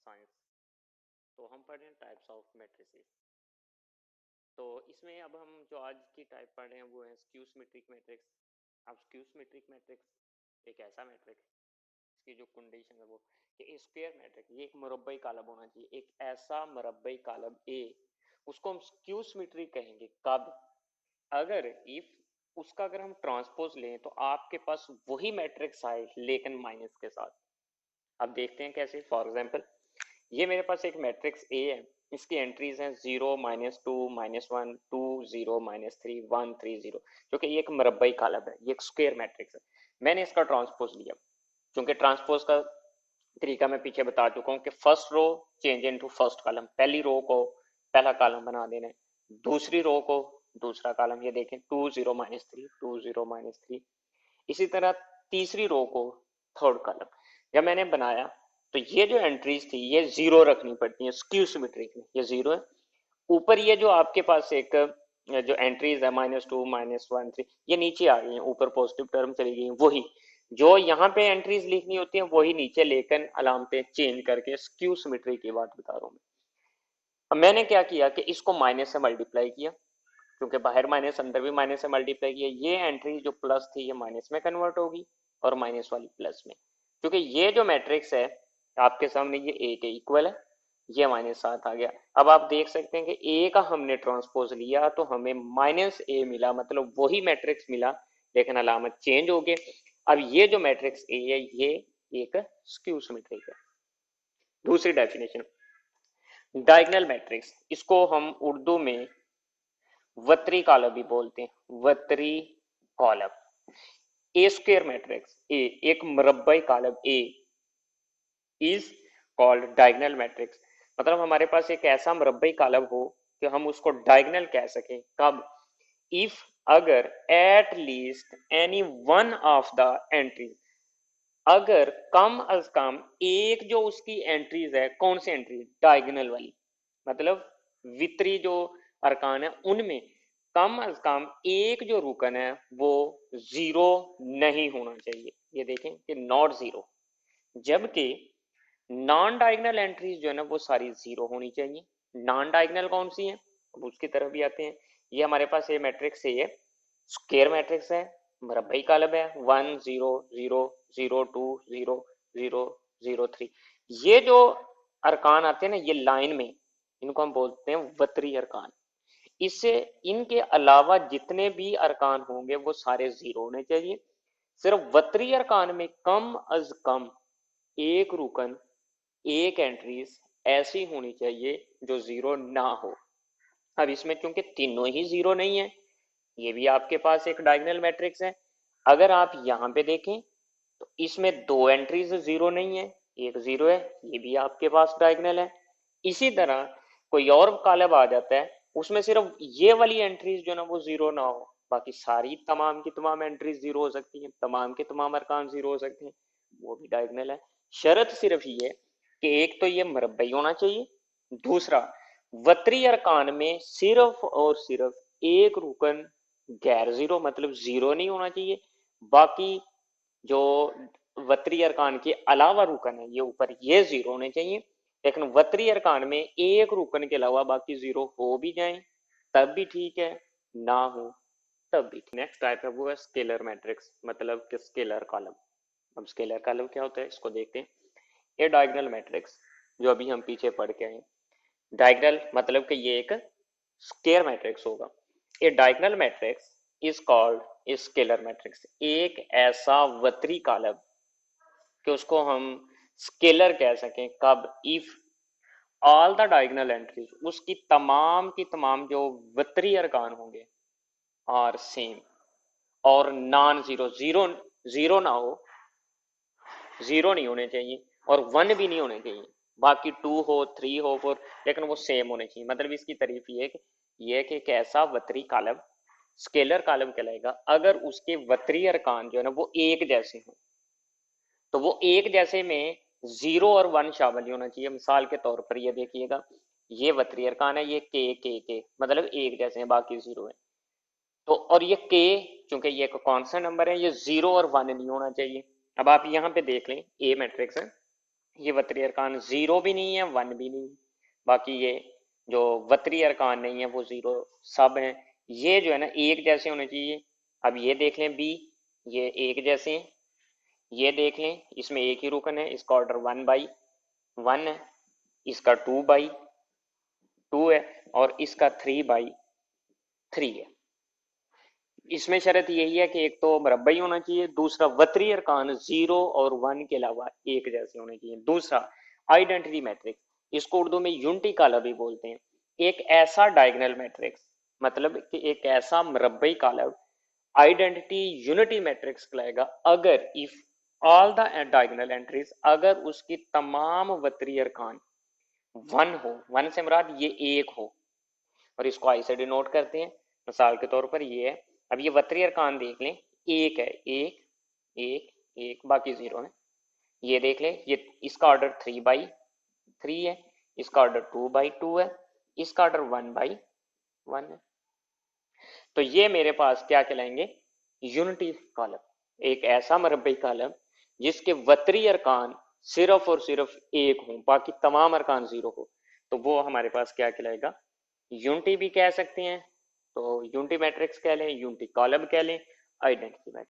Science. तो हम पढ़ रहे हैं टाइप्स ऑफ मैट्रिसेस। तो इसमें अब हम जो आज की टाइप पढ़ रहे हैं वो है स्क्यू सिमेट्रिक मैट्रिक्स। अब स्क्यू सिमेट्रिक मैट्रिक्स एक ऐसा मैट्रिक्स, इसकी जो कंडीशन है वो कि स्क्वायर मैट्रिक्स, ये एक मुरब्बई कालब होना चाहिए, एक ऐसा मुरब्बई कालब ए, उसको हम स्क्यू सिमेट्रिक कहेंगे कब, अगर इफ उसका अगर हम ट्रांसपोज लें तो आपके पास वही मैट्रिक्स आए लेकिन माइनस के साथ। अब देखते हैं कैसे। फॉर एग्जांपल ये मेरे पास एक मैट्रिक्स ए है, इसकी एंट्रीज हैं 0 -2 -1 2 0 -3 1 3 0, जो कि ये एक मरबई कालब है, ये एक स्क्वायर मैट्रिक्स है। मैंने इसका ट्रांसपोज लिया, क्योंकि ट्रांसपोज का तरीका मैं पीछे बता चुका हूँ कि first row change into first column, पहली रो को पहला कॉलम बना देना है, दूसरी रो को दूसरा कॉलम, ये देखें 2 0 -3 2 0 -3, इसी तरह तीसरी रो को थर्ड कॉलम। जब मैंने बनाया तो ये जो एंट्रीज थी ये जीरो रखनी पड़ती है स्क्यू सिमेट्रिक में, ये जीरो है। ऊपर ये जो आपके पास एक जो एंट्रीज है -2 -1 3, ये नीचे आ गई हैं, ऊपर पॉजिटिव टर्म चली गई, वही जो यहाँ पे एंट्रीज लिखनी होती है वही नीचे लेकर अलामतें चेंज करके स्क्यू सिमेट्री की बात बता रहा हूँ। अब मैंने क्या किया कि इसको माइनस से मल्टीप्लाई किया, क्योंकि बाहर माइनस अंदर भी माइनस से मल्टीप्लाई किया, ये एंट्री जो प्लस थी ये माइनस में कन्वर्ट होगी और माइनस वाली प्लस में, क्योंकि ये जो मैट्रिक्स है आपके सामने ये ए के इक्वल है, ये -7 आ गया। अब आप देख सकते हैं कि ए का हमने ट्रांसपोज लिया तो हमें -a मिला, मतलब वही मैट्रिक्स मिला लेकिन अलामत चेंज हो गई। अब ये जो मैट्रिक्स ए है ये एक स्क्यू सिमेट्रिक है। दूसरी डेफिनेशन, डायगोनल मैट्रिक्स, इसको हम उर्दू में वत्री कॉलम भी बोलते हैं, वत्री column. A square matrix A, एक मुरब्बई column A is called diagonal matrix, मतलब हमारे पास एक ऐसा मुरब्बई कॉलम हो कि हम उसको डायगोनल कह सकें कब, इफ अगर at least any one of the entries, अगर कम अज कम एक जो उसकी एंट्रीज है, कौन सी एंट्री, डायगोनल वाली, मतलब वितरी जो अरकान है उनमें कम अज कम एक जो रुकन है वो जीरो नहीं होना चाहिए। ये देखें कि नॉट जीरो, जबकि नॉन डायगोनल एंट्रीज जो है ना वो सारी जीरो होनी चाहिए। नॉन डायगोनल कौन सी है, अब उसकी तरफ भी आते हैं। ये हमारे पास ये मैट्रिक्स है, ये स्क्वायर मैट्रिक्स है, मरबई कॉलम है, 1 0 0 0 2 0 0 0 3। ये जो अरकान आते हैं ना ये लाइन में, इनको हम बोलते हैं वतरी अरकान। इससे इनके अलावा जितने भी अरकान होंगे वो सारे जीरो होने चाहिए। सिर्फ वतरी अरकान में कम अज कम एक रुकन, एक एंट्रीज ऐसी होनी चाहिए जो जीरो ना हो। अब इसमें क्योंकि तीनों ही जीरो नहीं है, ये भी आपके पास एक डायगोनल मैट्रिक्स है, अगर आप यहाँ पे देखें तो इसमें दो एंट्रीज जीरो नहीं है, एक जीरो है, ये भी आपके पास डायगोनल है। इसी तरह कोई और कॉलम आ जाता है उसमें सिर्फ ये वाली एंट्रीज जो ना वो जीरो ना हो, बाकी सारी तमाम की तमाम एंट्रीज जीरो हो सकती हैं, तमाम के तमाम अरकान जीरो हो सकते हैं, वो भी डायगोनल है। शर्त सिर्फ ये कि एक तो ये मरबई होना चाहिए, दूसरा वतरी अरकान में सिर्फ और सिर्फ एक रुकन गैर जीरो, मतलब जीरो नहीं होना चाहिए, बाकी जो वतरी अरकान के अलावा रुकन है ये ऊपर ये जीरो होने चाहिए। लेकिन वतरी अरकान में एक रुकन के अलावा बाकी जीरो हो भी जाए तब भी ठीक है, ना हो तब भी। नेक्स्ट टाइप है वो है स्केलर मैट्रिक्स, मतलब कि स्केलर कॉलम। अब स्केलर कॉलम क्या होता है इसको देखते हैं। ये डायगोनल मैट्रिक्स जो अभी हम पीछे पढ़ के आए, डायगोनल मतलब कि ये एक स्क्वायर मैट्रिक्स होगा। A diagonal matrix is called a scalar matrix, एक ऐसा वतरी कॉलम कि उसको हम स्केलर कह सकें कब, if all the diagonal entries, उसकी तमाम की तमाम जो वतरी अरकान होंगे आर सेम और नॉन जीरो, जीरो जीरो ना हो, जीरो नहीं होने चाहिए और वन भी नहीं होने चाहिए, बाकी टू हो थ्री हो फोर, लेकिन वो सेम होने चाहिए। मतलब इसकी तारीफ ये कि ये कि एक ऐसा वतरी कॉलम स्केलर कॉलम कहलाएगा अगर उसके वतरी अरकान जो है ना वो एक जैसे हों। तो वो एक जैसे में जीरो और वन शामिल नहीं होना चाहिए। मिसाल के तौर पर ये देखिएगा, ये वतरी अरकान है, ये के मतलब एक जैसे हैं, बाकी जीरो है। तो और ये के चूंकि ये एक कांस्टेंट नंबर है, ये जीरो और वन नहीं होना चाहिए। अब आप यहाँ पे देख लें, ए मैट्रिक्स है, ये वत्री अरकान 0 भी नहीं है 1 भी नहीं, बाकी ये जो वत्री अरकान नहीं है वो 0 सब हैं। ये जो है ना एक जैसे होने चाहिए। अब ये देख लें बी, ये एक जैसे हैं। ये देख लें इसमें एक ही रुकन है, इसका ऑर्डर 1/1 है, इसका 2/2 है, और इसका 3/3 है। इसमें शर्त यही है कि एक तो मरबई होना चाहिए, दूसरा वत्री अरकान 0 और 1 के अलावा एक जैसे होने चाहिए। दूसरा आइडेंटिटी मैट्रिक्स, इसको उर्दू में यूनिटी काला भी बोलते हैं। एक ऐसा डायगोनल मैट्रिक्स, मतलब कि एक ऐसा मरबई कालम आइडेंटिटी यूनिटी मैट्रिक्स कहलाएगा अगर if all the diagonal entries, अगर उसकी तमाम वत्री अरकान 1 हो, 1 से मुराद ये एक हो, और इसको आई से डिनोट करते हैं। मिसाल के तौर पर ये है, अब ये वत्री अरकान देख लें, एक है, एक एक बाकी 0 है। ये देख लें, ये इसका ऑर्डर 3/3 है, इसका ऑर्डर 2/2 है, इसका ऑर्डर 1/1 है। तो ये मेरे पास क्या कहलाएंगे, यूनिटी कॉलम। एक ऐसा मरबई कॉलम जिसके वत्री अरकान सिर्फ और सिर्फ एक हो, बाकी तमाम अरकान 0 हो, तो वो हमारे पास क्या कहलाएगा, यूनिटी भी कह सकते हैं। तो यूनिटी मैट्रिक्स कह लें, यूनिटी कॉलम कह लें, आइडेंटिटी मैट्रिक्स।